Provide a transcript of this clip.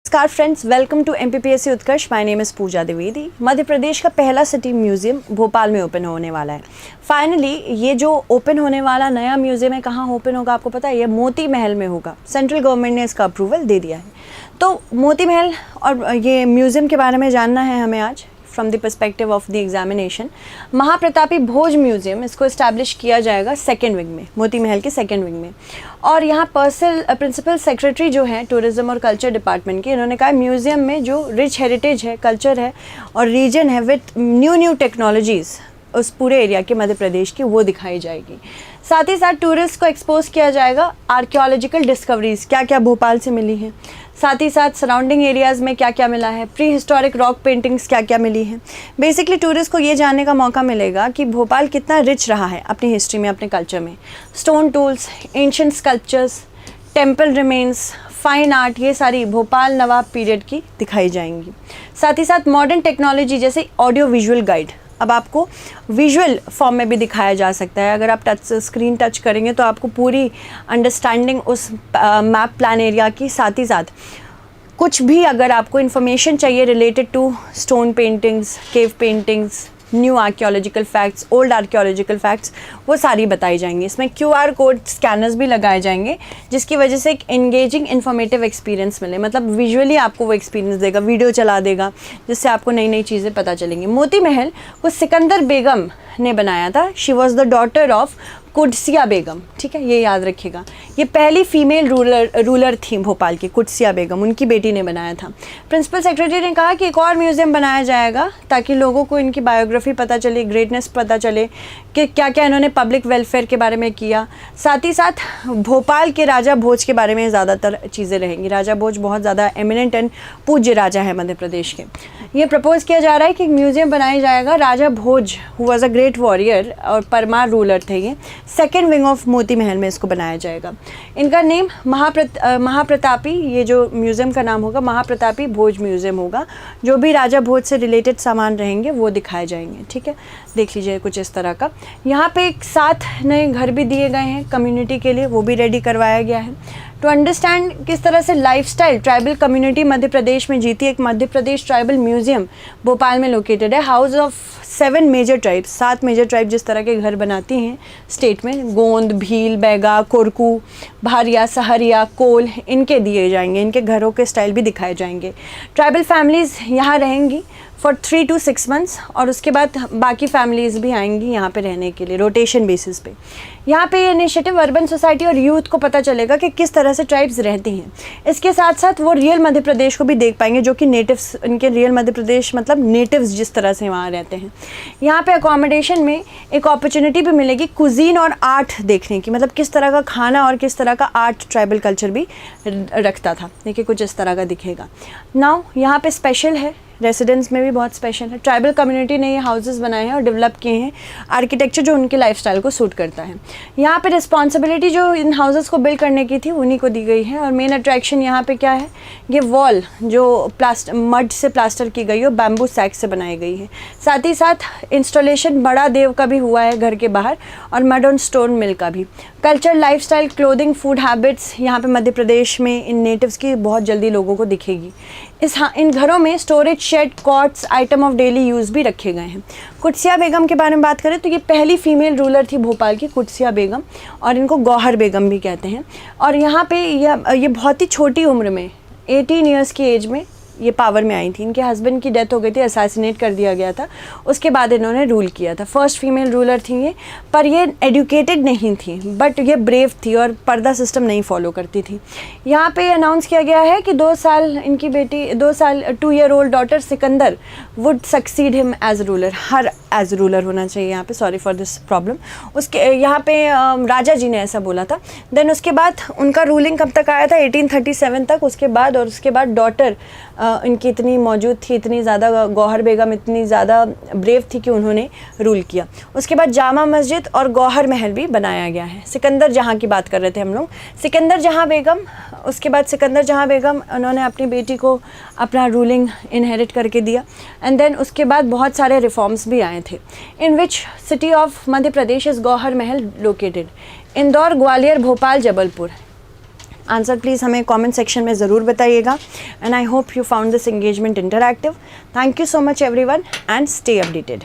नमस्कार friends, welcome to MPPSC Utkarsh. My name is Pooja Dwivedi. Madhya Pradesh का पहला सिटी म्यूज़ियम भोपाल में ओपन होने वाला है। फाइनली ये जो ओपन होने वाला नया म्यूज़ियम है, कहाँ ओपन होगा आपको पता है? ये मोती महल में होगा। सेंट्रल गवर्नमेंट ने इसका अप्रूवल दे दिया है। तो मोती महल और ये म्यूज़ियम के बारे में जानना है हमें आज from the perspective of the examination. महाप्रतापी भोज म्यूज़ियम, इसको इस्टेब्लिश किया जाएगा सेकेंड विंग में, मोती महल के सेकेंड विंग में। और यहाँ प्रिंसिपल सेक्रेटरी जो है टूरिज़्म और कल्चर डिपार्टमेंट के, इन्होंने कहा म्यूज़ियम में जो रिच हेरिटेज है, कल्चर है और रीजन है विथ न्यू टेक्नोलॉजीज़ उस पूरे एरिया के मध्य प्रदेश की, वो दिखाई जाएगी। साथ ही साथ टूरिस्ट को एक्सपोज किया जाएगा आर्कियोलॉजिकल डिस्कवरीज, क्या क्या भोपाल से मिली हैं, साथ ही साथ सराउंडिंग एरियाज़ में क्या क्या मिला है, प्री हिस्टोरिक रॉक पेंटिंग्स क्या क्या मिली हैं। बेसिकली टूरिस्ट को ये जानने का मौका मिलेगा कि भोपाल कितना रिच रहा है अपनी हिस्ट्री में, अपने कल्चर में। Stone tools, ancient sculptures, temple remains, fine art, ये सारी भोपाल नवाब पीरियड की दिखाई जाएंगी। साथ ही साथ मॉडर्न टेक्नोलॉजी जैसे ऑडियो विजुअल गाइड, अब आपको विजुअल फॉर्म में भी दिखाया जा सकता है। अगर आप स्क्रीन टच करेंगे तो आपको पूरी अंडरस्टैंडिंग उस मैप प्लान एरिया की, साथ ही साथ कुछ भी अगर आपको इन्फॉर्मेशन चाहिए related to stone paintings, cave paintings, new archaeological facts, old archaeological facts, वो सारी बताई जाएंगी। इसमें QR कोड स्कैनर्स भी लगाए जाएंगे जिसकी वजह से एक एंगेजिंग इन्फॉर्मेटिव एक्सपीरियंस मिले, मतलब विजुअली आपको वो एक्सपीरियंस देगा, वीडियो चला देगा, जिससे आपको नई नई चीज़ें पता चलेंगी। मोती महल को सिकंदर बेगम ने बनाया था। She was the daughter of Qudsia Begum, ठीक है, ये याद रखिएगा। ये पहली फीमेल रूलर थी भोपाल की, कुदसिया बेगम, उनकी बेटी ने बनाया था। प्रिंसिपल सेक्रेटरी ने कहा कि एक और म्यूज़ियम बनाया जाएगा ताकि लोगों को इनकी बायोग्राफी पता चले, ग्रेटनेस पता चले कि क्या क्या इन्होंने पब्लिक वेलफेयर के बारे में किया। साथ ही साथ भोपाल के राजा भोज के बारे में ज़्यादातर चीज़ें रहेंगी। राजा भोज बहुत ज़्यादा एमिनेंट एंड पूज्य राजा है मध्य प्रदेश के। ये प्रपोज किया जा रहा है कि एक म्यूज़ियम बनाया जाएगा। Raja Bhoj who was a great warrior और परमार रूलर थे, ये second wing of Moti Mahal में इसको बनाया जाएगा। इनका नेम महाप्रतापी, ये जो म्यूज़ियम का नाम होगा महाप्रतापी भोज म्यूज़ियम होगा। जो भी राजा भोज से रिलेटेड सामान रहेंगे वो दिखाए जाएंगे, ठीक है। देख लीजिए कुछ इस तरह का। यहाँ पे एक 7 नए घर भी दिए गए हैं कम्युनिटी के लिए, वो भी रेडी करवाया गया है। टू अंडरस्टैंड किस तरह से lifestyle tribal community Madhya Pradesh में जीती, एक मध्य प्रदेश ट्राइबल म्यूज़ियम भोपाल में लोकेटेड है। House of 7 major tribes, 7 major tribe जिस तरह के घर बनाती हैं स्टेट में, गोंद, भील, बैगा, कोरकू, भारिया, सहरिया, कोल, इनके दिए जाएंगे, इनके घरों के स्टाइल भी दिखाए जाएंगे। ट्राइबल फैमिलीज़ यहाँ रहेंगी फॉर 3 to 6 months और उसके बाद बाकी फैमिलीज़ भी आएंगी यहाँ पे रहने के लिए रोटेशन बेसिस पे। यहाँ पे ये इनिशिएटिव अर्बन सोसाइटी और यूथ को पता चलेगा कि किस तरह से ट्राइब्स रहती हैं। इसके साथ साथ वो रियल मध्य प्रदेश को भी देख पाएंगे, जो कि नेटिव्स, इनके रियल मध्य प्रदेश मतलब नेटिव्स जिस तरह से वहाँ रहते हैं। यहाँ पे अकोमोडेशन में एक अपॉर्चुनिटी भी मिलेगी कुजीन और आर्ट देखने की, मतलब किस तरह का खाना और किस तरह का आर्ट ट्राइबल कल्चर भी रखता था। देखिए कुछ इस तरह का दिखेगा। नाउ यहाँ पे स्पेशल है, रेसिडेंस में भी बहुत स्पेशल है। ट्राइबल कम्युनिटी ने ये हाउसेस बनाए हैं और डेवलप किए हैं आर्किटेक्चर जो उनके लाइफस्टाइल को सूट करता है। यहाँ पे रिस्पॉन्सिबिलिटी जो इन हाउसेस को बिल्ड करने की थी उन्हीं को दी गई है। और मेन अट्रैक्शन यहाँ पे क्या है, ये वॉल जो मड से प्लास्टर की गई हो, बैम्बू सैक से बनाई गई है। साथ ही साथ इंस्टॉलेशन बड़ा देव का भी हुआ है घर के बाहर और मड ऑन स्टोन मिल का भी। Culture, lifestyle, clothing, food habits यहाँ पे मध्य प्रदेश में इन नेटिव्स की बहुत जल्दी लोगों को दिखेगी। इन घरों में storage shed, cots, item of daily use भी रखे गए हैं। कुदसिया बेगम के बारे में बात करें तो ये पहली फीमेल रूलर थी भोपाल की, कुदसिया बेगम, और इनको गौहर बेगम भी कहते हैं। और यहाँ पे ये बहुत ही छोटी उम्र में 18 ईयर्स की एज में ये पावर में आई थी। इनके हस्बैंड की डेथ हो गई थी, असैसिनेट कर दिया गया था, उसके बाद इन्होंने रूल किया था। फर्स्ट फीमेल रूलर थी ये, पर ये एजुकेटेड नहीं थी, बट ये ब्रेव थी और पर्दा सिस्टम नहीं फॉलो करती थी। यहाँ पे अनाउंस किया गया है कि 2 साल इनकी बेटी, 2 year old daughter Sikandar would succeed him as ruler, her as ruler होना चाहिए यहाँ पे, सॉरी फॉर दिस प्रॉब्लम। उसके यहाँ पे राजा जी ने ऐसा बोला था। देन उसके बाद उनका रूलिंग कब तक आया था, 1837 तक। उसके बाद डॉटर इनकी इतनी मौजूद थी, इतनी ज़्यादा, गौहर बेगम इतनी ज़्यादा ब्रेव थी कि उन्होंने रूल किया। उसके बाद जामा मस्जिद और गौहर महल भी बनाया गया है। सिकंदर जहाँ की बात कर रहे थे हम लोग, सिकंदर जहाँ बेगम, उसके बाद सिकंदर जहाँ बेगम उन्होंने अपनी बेटी को अपना रूलिंग इनहेरिट करके दिया। एंड देन उसके बाद बहुत सारे रिफॉर्म्स भी आए थे, in which city of Madhya Pradesh is Gauhar Mahal located. Indore, Gwalior, Bhopal, Jabalpur, answer please हमें कमेंट सेक्शन में ज़रूर बताइएगा and I hope you found this engagement interactive. Thank you so much everyone and stay updated.